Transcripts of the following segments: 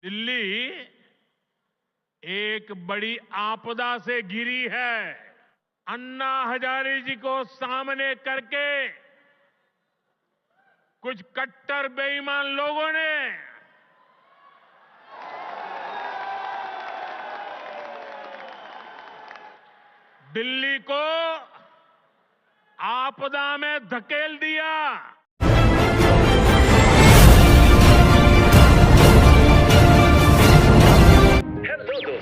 दिल्ली एक बड़ी आपदा से घिरी है। अन्ना हजारे जी को सामने करके कुछ कट्टर बेईमान लोगों ने दिल्ली को आपदा में धकेल दिया। हेलो दोस्तों,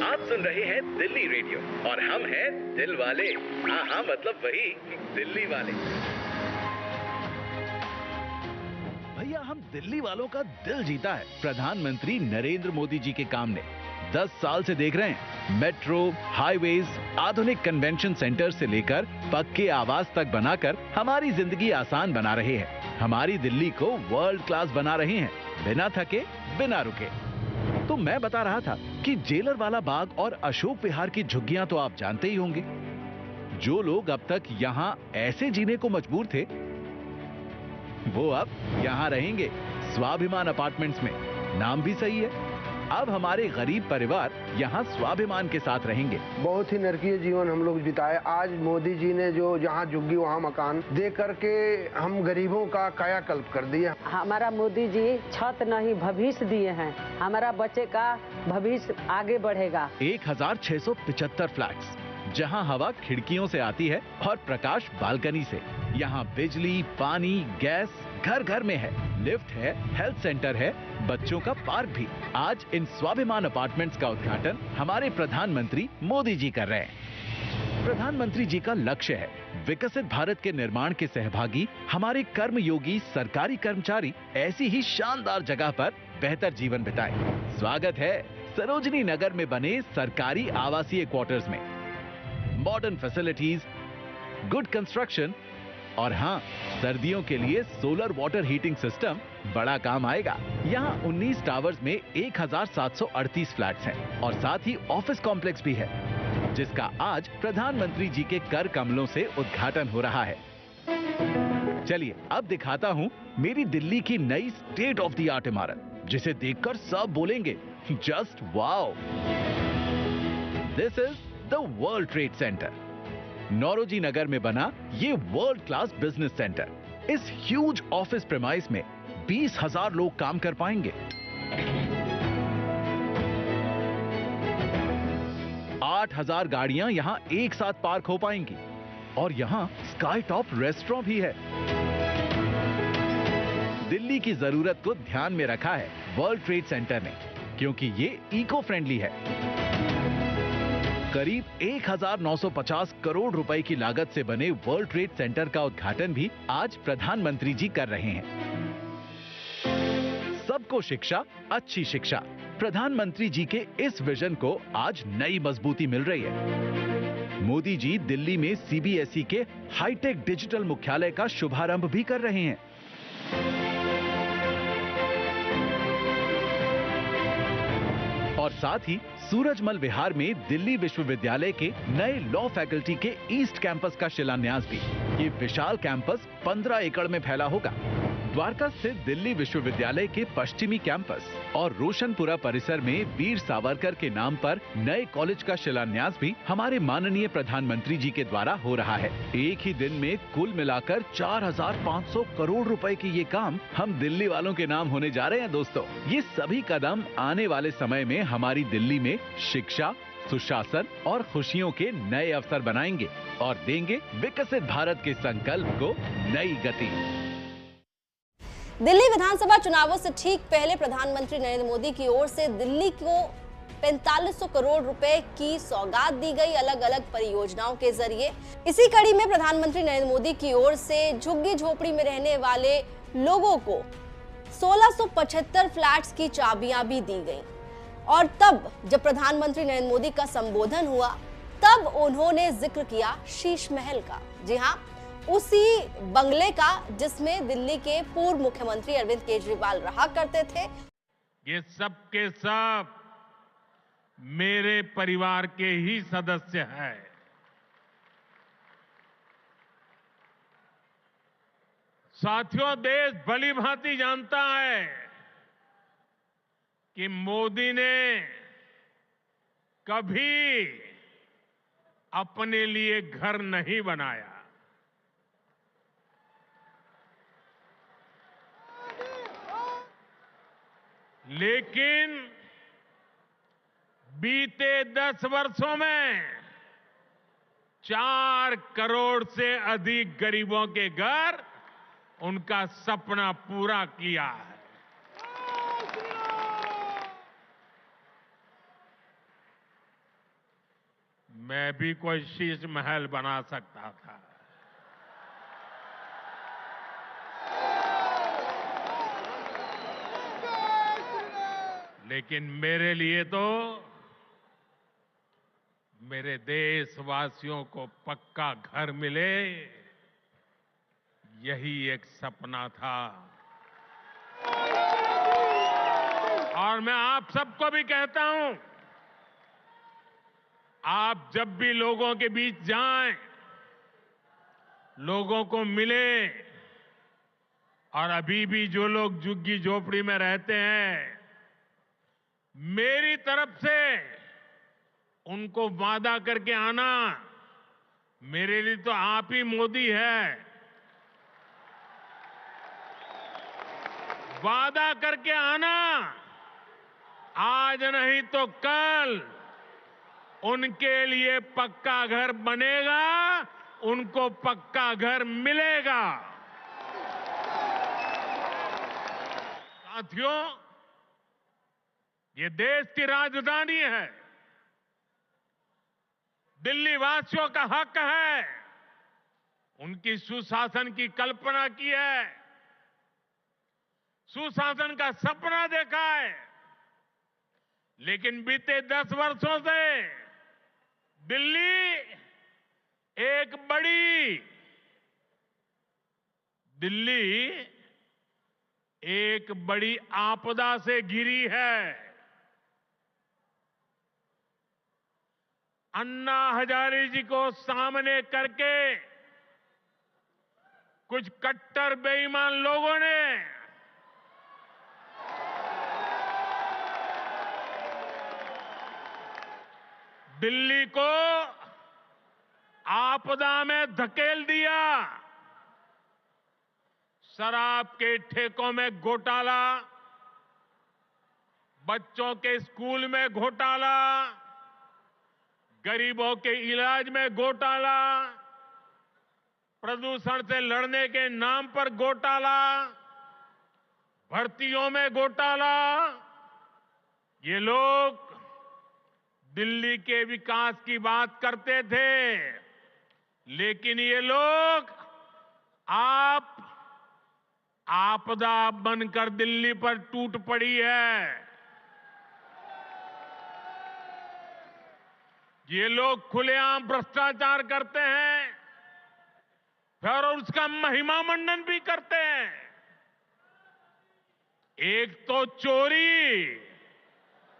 आप सुन रहे हैं दिल्ली रेडियो और हम हैं दिल वाले। हाँ मतलब वही दिल्ली वाले। भैया हम दिल्ली वालों का दिल जीता है प्रधानमंत्री नरेंद्र मोदी जी के काम ने। 10 साल से देख रहे हैं मेट्रो, हाईवेज, आधुनिक कन्वेंशन सेंटर से लेकर पक्के आवास तक बनाकर हमारी जिंदगी आसान बना रहे हैं। हमारी दिल्ली को वर्ल्ड क्लास बना रहे हैं, बिना थके, बिना रुके। तो मैं बता रहा था कि जेलर वाला बाग और अशोक विहार की झुग्गियां तो आप जानते ही होंगे। जो लोग अब तक यहां ऐसे जीने को मजबूर थे, वो अब यहां रहेंगे स्वाभिमान अपार्टमेंट्स में। नाम भी सही है। अब हमारे गरीब परिवार यहाँ स्वाभिमान के साथ रहेंगे। बहुत ही नरकीय जीवन हम लोग बिताए। आज मोदी जी ने जो जहाँ झुग्गी वहाँ मकान दे करके हम गरीबों का कायाकल्प कर दिया। हमारा मोदी जी छत नहीं भविष्य दिए हैं। हमारा बच्चे का भविष्य आगे बढ़ेगा। 1675 फ्लैट्स, जहां हवा खिड़कियों से आती है और प्रकाश बालकनी से। यहाँ बिजली, पानी, गैस घर घर में है, लिफ्ट है, हेल्थ सेंटर है, बच्चों का पार्क भी। आज इन स्वाभिमान अपार्टमेंट्स का उद्घाटन हमारे प्रधानमंत्री मोदी जी कर रहे हैं। प्रधानमंत्री जी का लक्ष्य है विकसित भारत के निर्माण के सहभागी हमारे कर्मयोगी सरकारी कर्मचारी ऐसी ही शानदार जगह पर बेहतर जीवन बिताएं। स्वागत है सरोजनी नगर में बने सरकारी आवासीय क्वार्टर्स में। मॉडर्न फैसिलिटीज, गुड कंस्ट्रक्शन और हाँ, सर्दियों के लिए सोलर वाटर हीटिंग सिस्टम बड़ा काम आएगा। यहाँ 19 टावर्स में 1738 फ्लैट्स हैं और साथ ही ऑफिस कॉम्प्लेक्स भी है, जिसका आज प्रधानमंत्री जी के कर कमलों से उद्घाटन हो रहा है। चलिए अब दिखाता हूँ मेरी दिल्ली की नई स्टेट ऑफ द आर्ट इमारत, जिसे देखकर सब बोलेंगे just wow. This is the world trade centre. Naoroji Nagar में बना ये वर्ल्ड क्लास बिजनेस सेंटर। इस ह्यूज ऑफिस प्रेमाइस में 20,000 लोग काम कर पाएंगे। 8,000 गाड़ियां यहां एक साथ पार्क हो पाएंगी और यहां स्काई टॉप रेस्टोरेंट भी है। दिल्ली की जरूरत को ध्यान में रखा है वर्ल्ड ट्रेड सेंटर ने, क्योंकि ये इको फ्रेंडली है। करीब 1,950 करोड़ रुपए की लागत से बने वर्ल्ड ट्रेड सेंटर का उद्घाटन भी आज प्रधानमंत्री जी कर रहे हैं। सबको शिक्षा, अच्छी शिक्षा। प्रधानमंत्री जी के इस विजन को आज नई मजबूती मिल रही है। मोदी जी दिल्ली में सीबीएसई के हाईटेक डिजिटल मुख्यालय का शुभारंभ भी कर रहे हैं। और साथ ही सूरजमल विहार में दिल्ली विश्वविद्यालय के नए लॉ फैकल्टी के ईस्ट कैंपस का शिलान्यास भी। ये विशाल कैंपस 15 एकड़ में फैला होगा। द्वारका स्थित दिल्ली विश्वविद्यालय के पश्चिमी कैंपस और रोशनपुरा परिसर में वीर सावरकर के नाम पर नए कॉलेज का शिलान्यास भी हमारे माननीय प्रधानमंत्री जी के द्वारा हो रहा है। एक ही दिन में कुल मिलाकर 4,500 करोड़ रुपए के ये काम हम दिल्ली वालों के नाम होने जा रहे हैं। दोस्तों, ये सभी कदम आने वाले समय में हमारी दिल्ली में शिक्षा, सुशासन और खुशियों के नए अवसर बनाएंगे और देंगे विकसित भारत के संकल्प को नई गति। दिल्ली विधानसभा चुनावों से ठीक पहले प्रधानमंत्री नरेंद्र मोदी की ओर से दिल्ली को 4500 करोड़ रुपए की सौगात दी गई अलग अलग परियोजनाओं के जरिए। इसी कड़ी में प्रधानमंत्री नरेंद्र मोदी की ओर से झुग्गी झोपड़ी में रहने वाले लोगों को 1675 फ्लैट्स की चाबियां भी दी गई। और तब जब प्रधानमंत्री नरेंद्र मोदी का संबोधन हुआ, तब उन्होंने जिक्र किया शीश महल का। जी हाँ, उसी बंगले का जिसमें दिल्ली के पूर्व मुख्यमंत्री अरविंद केजरीवाल रहा करते थे। ये सब के सब मेरे परिवार के ही सदस्य हैं। साथियों, देश भली भांति जानता है कि मोदी ने कभी अपने लिए घर नहीं बनाया, लेकिन बीते 10 वर्षों में 4 करोड़ से अधिक गरीबों के घर उनका सपना पूरा किया है। मैं भी कोई शीश महल बना सकता था, लेकिन मेरे लिए तो मेरे देशवासियों को पक्का घर मिले, यही एक सपना था। और मैं आप सबको भी कहता हूं, आप जब भी लोगों के बीच जाएं, लोगों को मिले, और अभी भी जो लोग झुग्गी झोपड़ी में रहते हैं, मेरी तरफ से उनको वादा करके आना, मेरे लिए तो आप ही मोदी है। वादा करके आना, आज नहीं तो कल उनके लिए पक्का घर बनेगा, उनको पक्का घर मिलेगा। साथियों, ये देश की राजधानी है, दिल्ली वासियों का हक है, उनकी सुशासन की कल्पना की है, सुशासन का सपना देखा है, लेकिन बीते 10 वर्षों से दिल्ली एक बड़ी आपदा से घिरी है। अन्ना हजारे जी को सामने करके कुछ कट्टर बेईमान लोगों ने दिल्ली को आपदा में धकेल दिया। शराब के ठेकों में घोटाला, बच्चों के स्कूल में घोटाला, गरीबों के इलाज में घोटाला, प्रदूषण से लड़ने के नाम पर घोटाला, भर्तियों में घोटाला। ये लोग दिल्ली के विकास की बात करते थे, लेकिन ये लोग आपदा बनकर दिल्ली पर टूट पड़ी है। ये लोग खुलेआम भ्रष्टाचार करते हैं, फिर उसका महिमा मंडन भी करते हैं। एक तो चोरी,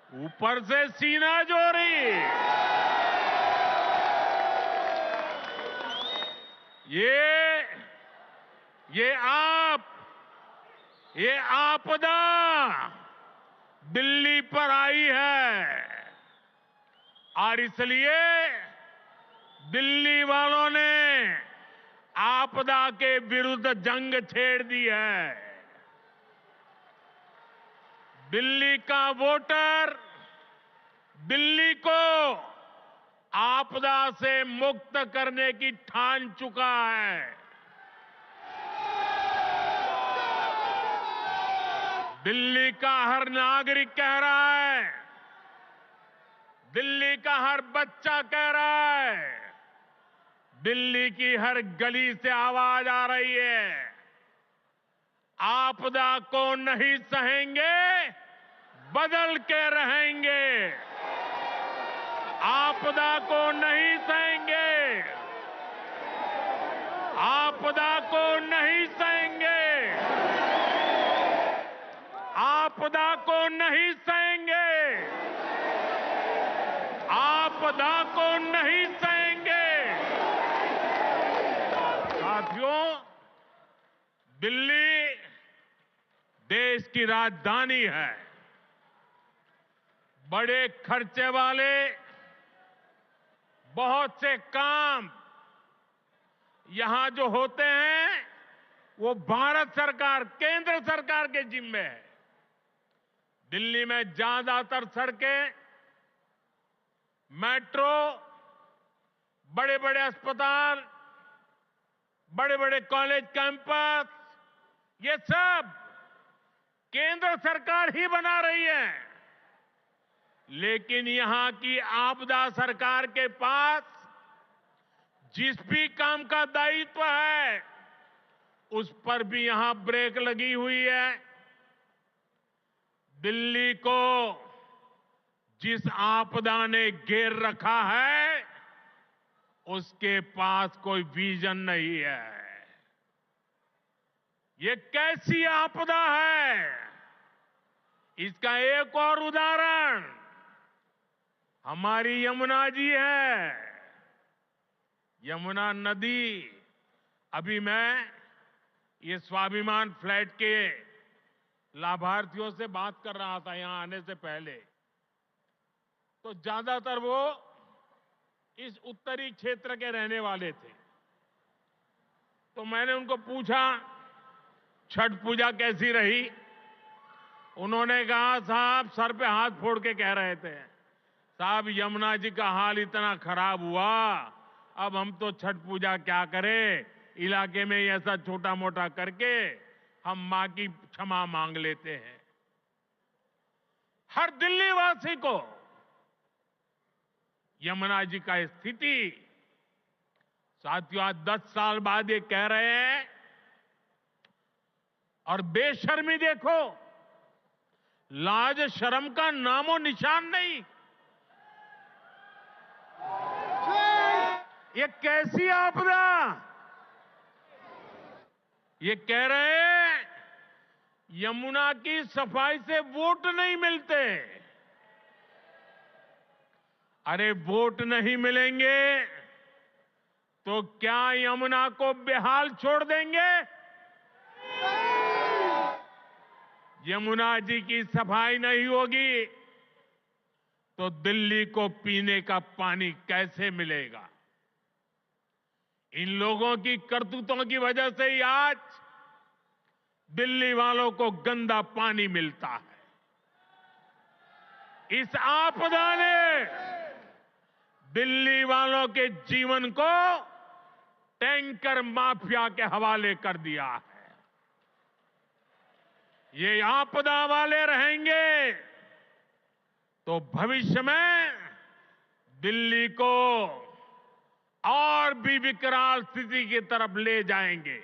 ऊपर से सीना जोरी। ये आपदा दिल्ली पर आई है, और इसलिए दिल्ली वालों ने आपदा के विरुद्ध जंग छेड़ दी है। दिल्ली का वोटर दिल्ली को आपदा से मुक्त करने की ठान चुका है। दिल्ली का हर नागरिक कह रहा है, दिल्ली का हर बच्चा कह रहा है, दिल्ली की हर गली से आवाज आ रही है, आपदा को नहीं सहेंगे, बदल के रहेंगे। आपदा को नहीं सहेंगे, आपदा को नहीं सहेंगे, आपदा को नहीं सहेंगे, आपदा को नहीं सहेंगे। साथियों, दिल्ली देश की राजधानी है, बड़े खर्चे वाले बहुत से काम यहां जो होते हैं वो भारत सरकार, केंद्र सरकार के जिम्मे है। दिल्ली में ज्यादातर सड़कें, मेट्रो, बड़े बड़े अस्पताल, बड़े बड़े कॉलेज कैंपस, ये सब केंद्र सरकार ही बना रही है। लेकिन यहां की आपदा सरकार के पास जिस भी काम का दायित्व है उस पर भी यहां ब्रेक लगी हुई है। दिल्ली को जिस आपदा ने घेर रखा है उसके पास कोई विजन नहीं है। ये कैसी आपदा है, इसका एक और उदाहरण हमारी यमुना जी है। यमुना नदी, अभी मैं ये स्वाभिमान फ्लैट के लाभार्थियों से बात कर रहा था यहां आने से पहले, तो ज्यादातर वो इस उत्तरी क्षेत्र के रहने वाले थे। तो मैंने उनको पूछा छठ पूजा कैसी रही। उन्होंने कहा साहब, सर पे हाथ फोड़ के कह रहे थे, साहब यमुना जी का हाल इतना खराब हुआ, अब हम तो छठ पूजा क्या करें, इलाके में ऐसा छोटा मोटा करके हम मां की क्षमा मांग लेते हैं। हर दिल्ली वासी को यमुना जी का स्थिति, साथियों आज 10 साल बाद ये कह रहे हैं, और बेशर्मी देखो, लाज शर्म का नामो निशान नहीं। ये कैसी आपदा, ये कह रहे हैं यमुना की सफाई से वोट नहीं मिलते। अरे वोट नहीं मिलेंगे तो क्या यमुना को बेहाल छोड़ देंगे? यमुना जी की सफाई नहीं होगी तो दिल्ली को पीने का पानी कैसे मिलेगा? इन लोगों की करतूतों की वजह से ही आज दिल्ली वालों को गंदा पानी मिलता है। इस आपदा ने दिल्ली वालों के जीवन को टैंकर माफिया के हवाले कर दिया है। ये आपदा वाले रहेंगे तो भविष्य में दिल्ली को और भी विकराल स्थिति की तरफ ले जाएंगे।